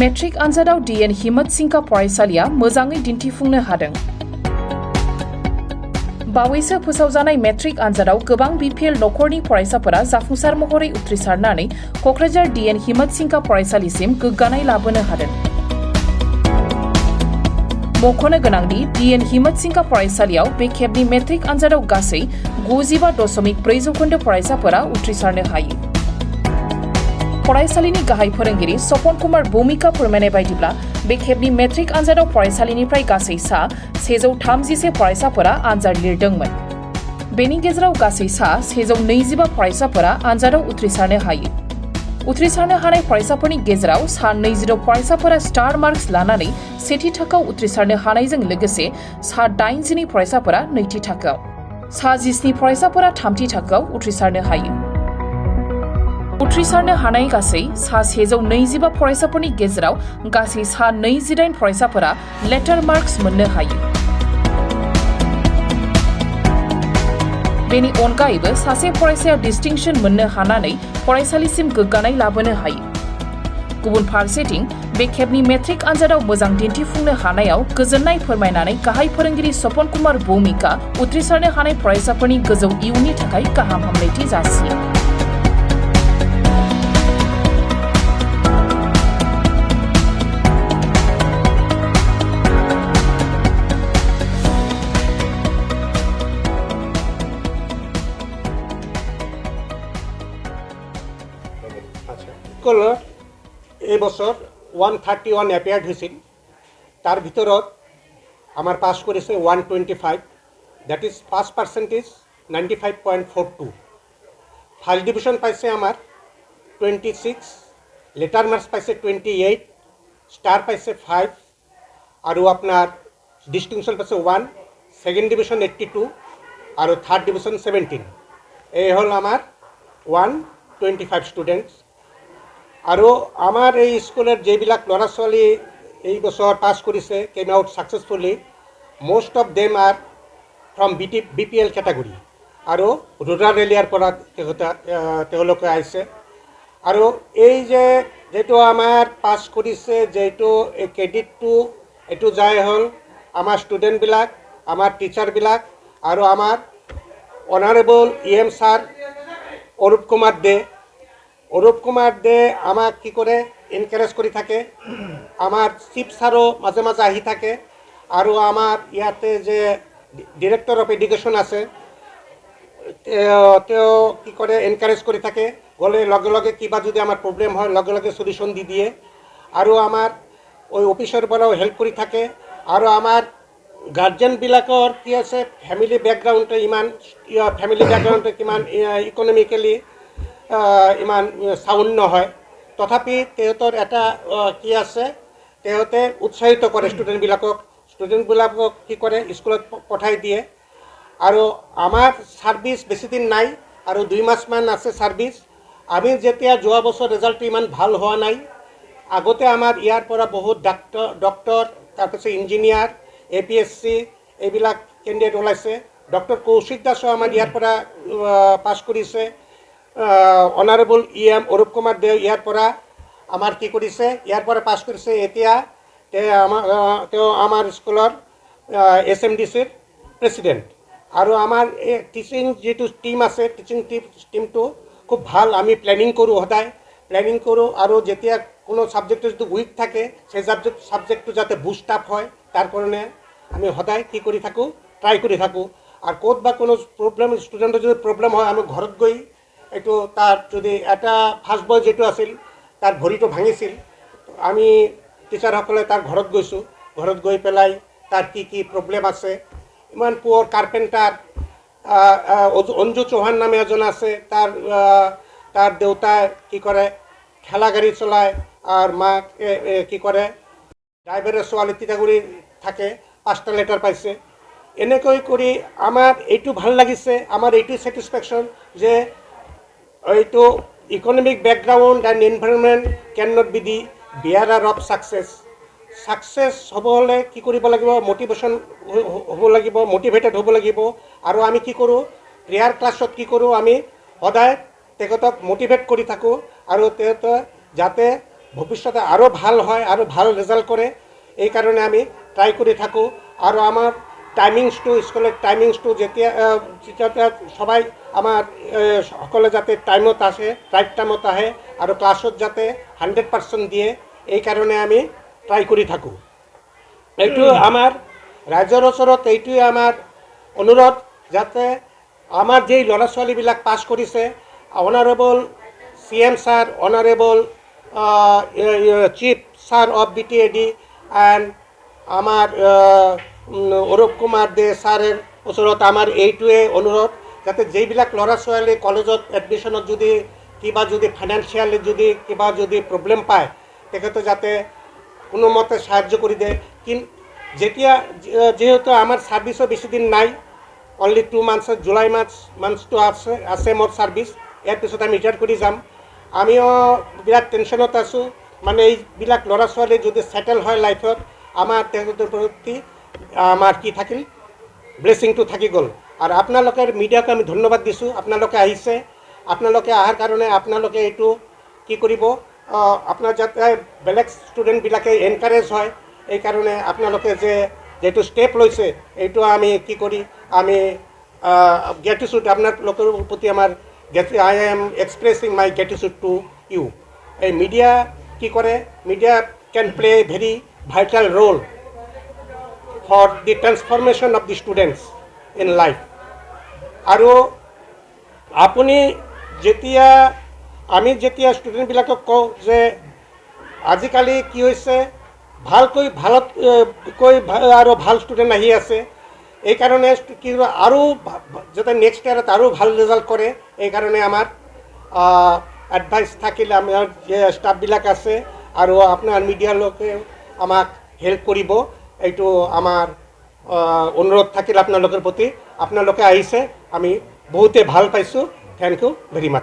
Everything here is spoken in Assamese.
मेट्रिक आनजादाव DN हिम्मत सिंहका फरायसालिया मोजाङै दिन्थिफुंनो हादों। बावैसो फोसावजानाय मेट्रिक आनजादाव गोबां BPL नखरनि फरायसाफोरा जाफुंसार महरै उथ्रिसारनानै कक्राझार DN हिम्मत सिंहका फरायसालिसिम गोग्गानाय लाबोनो हादों। मख'नो गोनांदि DN हिम्मत सिंहका फरायसालियाव बे खेबनि मेट्रिक आनजादाव गासै 95.4 जौखोन्दो फरायसाफोरा उथ्रिसारनो हायो। फरायसालिनि गाहाय फोरोंगिरि सपन कुमार भूमिका फोरमायनाय बायदिब्ला बे खेबनि मेट्रिक आनजादाव फरायसालिनिफ्राय गासै 130 फरायसाफोरा आनजाद लिरदोंमोन। बेनि गेजेराव गासै 125 फरायसाफोरा आनजादाव उथ्रिसारनो हायो। उथ्रिसारनो हानाय फरायसाफोरनि गेजेराव 20 फरायसाफोरा स्टार मार्क्स लानानै सेथि थाखोआव उथ्रिसारनो हानायजों लोगोसे 80 फरायसाफोरा नैथि थाखोआव, 17 फरायसाफोरा थामथि थाखोआव उथ्रिसारनो हायो। उथ्रिसारनो हानाय गासै 120 फरायसाफोरनि गेजेराव गासै 28 फरायसाफोरा लेटार मार्क्स मोननो हायो। बेनि अनगायैबो सासे फरायसाया डिस्टिंक्शन मोननो हानानै फरायसालिसिम गोग्गानाय लाबोनो हायो। गुबुन फारसेथिं बे खेबनि मेट्रिक आनजादाव मोजां दिन्थिफुंनो हानायाव गोजोननाय फोरमायनानै गाहाय फोरोंगिरि सपन कुमार भूमिका उथ्रिसारनो हानाय फरायसाफोरनि गोजौ इयुननि थाखाय गाहाम हामलायथि जासियो। স্কুলৰ এই বছৰ 131 এপিয়াৰ্ড হৈছিল, তাৰ ভিতৰত আমাৰ পাছ কৰিছে 125, that is pass percentage 95.42। First division পাইছে আমাৰ 26, লেটাৰ মাৰ্কছ পাইছে 28, ষ্টাৰ পাইছে 5 আৰু আপোনাৰ ডিষ্টিংশ্যন পাইছে 1, ছেকেণ্ড ডিভিজন 82 আৰু থাৰ্ড ডিভিজন 17। এই হ'ল আমাৰ 125 ষ্টুডেণ্টছ। আৰু আমাৰ এই স্কুলৰ যিবিলাক ল'ৰা ছোৱালী এই বছৰ পাছ কৰিছে, came out successfully, most of them R from BPL category আৰু ৰুৰাল এৰিয়াৰ পৰা তেওঁলোকে আহিছে। আৰু এই যিটো আমাৰ পাছ কৰিছে, যিটো এই ক্ৰেডিটটো এইটো যায় হ'ল আমাৰ ষ্টুডেণ্টবিলাক, আমাৰ টিচাৰবিলাক আৰু আমাৰ honourable EM sir Arup Kumar De আমাক কি কৰে, এনকাৰেজ কৰি থাকে। আমাৰ চিফ ছাৰো মাজে মাজে আহি থাকে আৰু আমাৰ ইয়াতে যে ডিৰেক্টৰ অফ এডুকেশ্যন আছে, তেওঁ কি কৰে, এনকাৰেজ কৰি থাকে। গ'লে লগে লগে কিবা যদি আমাৰ প্ৰব্লেম হয় লগে লগে চলিউশ্যন দি দিয়ে। আৰু আমাৰ ওই অফিচৰ পৰাও হেল্প কৰি থাকে। আৰু আমাৰ গাৰ্জেনবিলাকৰ কি আছে, ফেমিলি বেকগ্ৰাউণ্ডে কিমান ইকনমিকেলি ইমান চাউণ্ড নহয়, তথাপি তেওঁলোকৰ এটা কি আছে, তেওঁলোকে উৎসাহিত কৰে ষ্টুডেণ্টবিলাকক কি কৰে, স্কুলত পঠাই দিয়ে। আৰু আমাৰ ছাৰ্ভিচ বেছিদিন নাই আৰু 2 মাহমান আছে ছাৰ্ভিচ। আমি যেতিয়া যোৱা বছৰ ৰিজাল্টটো ইমান ভাল হোৱা নাই, আগতে আমাৰ ইয়াৰ পৰা বহুত ডক্টৰ তাৰপিছত ইঞ্জিনিয়াৰ, APSC এইবিলাক কেণ্ডিডেট ওলাইছে। ডক্টৰ কৌশিক দাসো আমাৰ ইয়াৰ পৰা পাছ কৰিছে। অনাৰেবল EM অৰূপ কুমাৰ দেও ইয়াৰ পৰা আমাৰ কি কৰিছে, ইয়াৰ পৰা পাছ কৰিছে। এতিয়া তেওঁ আমাৰ স্কুলৰ SMDCৰ প্ৰেচিডেণ্ট। আৰু আমাৰ এই টিচিং যিটো টিম আছে, টিচিং টিমটো খুব ভাল। আমি প্লেনিং কৰোঁ, সদায় প্লেনিং কৰোঁ। আৰু যেতিয়া কোনো ছাবজেক্টটো যদি উইক থাকে, সেই ছাবজেক্টটো যাতে বুষ্ট আপ হয়, তাৰ কাৰণে আমি সদায় কি কৰি থাকোঁ, ট্ৰাই কৰি থাকোঁ। আৰু ক'ত বা কোনো প্ৰব্লেম, ষ্টুডেণ্টৰ যদি প্ৰব্লেম হয়, আমি ঘৰত গৈ এইটো তাৰ যদি এটা ফাৰ্ষ্ট বয় যিটো আছিল, তাৰ ভৰিটো ভাঙিছিল, আমি টিচাৰসকলে তাৰ ঘৰত গৈছোঁ। ঘৰত গৈ পেলাই তাৰ কি প্ৰব্লেম আছে, ইমান পুৱাৰ কাৰ্পেণ্টাৰ অঞ্জু চৌহান নামে এজন আছে, তাৰ দেউতাই কি কৰে, ঠেলা গাড়ী চলায় আৰু মাক কি কৰে, ড্ৰাইভাৰৰ ছোৱালী তিতাগুৰি থাকে, 5টা লেটাৰ পাইছে। এনেকৈ কৰি আমাৰ এইটো ভাল লাগিছে, আমাৰ এইটো ছেটিছফেকশ্যন যে এইটো economic background and environment can not be the bearer of success হ'ব হ'লে কি কৰিব লাগিব, মটিভেশ্যন হ'ব লাগিব, মটিভেটেড হ'ব লাগিব। আৰু আমি কি কৰোঁ, প্ৰেয়াৰ ক্লাছত কি কৰোঁ, আমি সদায় তেখেতক মটিভেট কৰি থাকোঁ আৰু তেখেতে যাতে ভৱিষ্যতে আৰু ভাল হয় আৰু ভাল ৰেজাল্ট কৰে, এই কাৰণে আমি ট্ৰাই কৰে থাকোঁ। আৰু আমাৰ টাইমিংসটো স্কুলেৰ টাইমিংসটো যেতিয়া সবাই আমাৰ সকলে যাতে টাইমত আসে, ৰাইট টাইমত আহে আৰু ক্লাছত যাতে 100% দিয়ে, এই কাৰণে আমি ট্ৰাই কৰে থাকোঁ। এইটো আমাৰ ৰাইজৰ ওচৰত এইটোৱে আমাৰ অনুৰোধ, যাতে আমাৰ যেই ল'ৰা ছোৱালীবিলাক পাছ কৰিছে, honourable CM sir, honourable chief sir of BTAD and আমাৰ অৰূপ কুমাৰ দে স্যাৰেৰ ওচৰত আমাৰ এইটোৱে অনুৰোধ, যাতে যেইবিলাক ল'ৰা ছোৱালী কলেজত এডমিশ্যনত যদি ফাইনেন্সিয়ালি যদি প্ৰব্লেম পায়, তেখেতে যাতে কোনোমতে সাহায্য কৰি দিয়ে। যেহেতু আমাৰ সাৰ্ভিসও বেশি দিন নাই, অনলি 2 মান্থস, জুলাই মান্থসটো আছে মোৰ সাৰ্ভিস, ইয়াৰ পিছত আমি ৰিটায়াৰ কৰে যাম। আমিও বিৰাট টেনশনত আছোঁ, মানে এইবিলাক ল'ৰা ছোৱালী যদি সেটেল হয় লাইফত, আমাৰ তেখেতৰ প্ৰতি আমাৰ কি থাকিল, ব্লেসিংটো থাকি গ'ল। আৰ আপোনালোকেৰ মিডিয়াক আমি ধন্যবাদ দিছোঁ, আপোনালোকে আহিছে, আপোনালোকে অহাৰ কাৰণে আপোনালোকে এইটো কি কৰিব, আপনার যাতে বেলেগ স্টুডেন্টবিলাকে এনকারেজ হয়, এই কারণে আপোনালোকে যেটো স্টেপ লৈছে, এইটো আমি কি করি, আমি গ্র্যাটিটিউড আপনার প্রতি আমার, I am expressing my gratitude to you. এই মিডিয়া কি করে, media can play very vital role for the transformation of the students in life. আৰু আপুনি আমি যেতিয়া ষ্টুডেণ্টবিলাকক কওঁ যে আজিকালি কি হৈছে, ভালকৈ আৰু ভাল ষ্টুডেণ্ট আহি আছে, এই কাৰণে কি আৰু যাতে নেক্সট ইয়াৰত আৰু ভাল ৰেজাল্ট কৰে, এই কাৰণে আমাৰ এডভাইস থাকিলে আমাৰ যে ষ্টাফবিলাক আছে আৰু আপোনাৰ মিডিয়াৰ লোকে আমাক হেল্প কৰিব, এইটো আমাৰ অনুৰোধ থাকিল আপোনালোকৰ প্ৰতি। আপোনালোকে আহিছে, আমি বহুতে ভাল পাইছোঁ। Thank you very mass.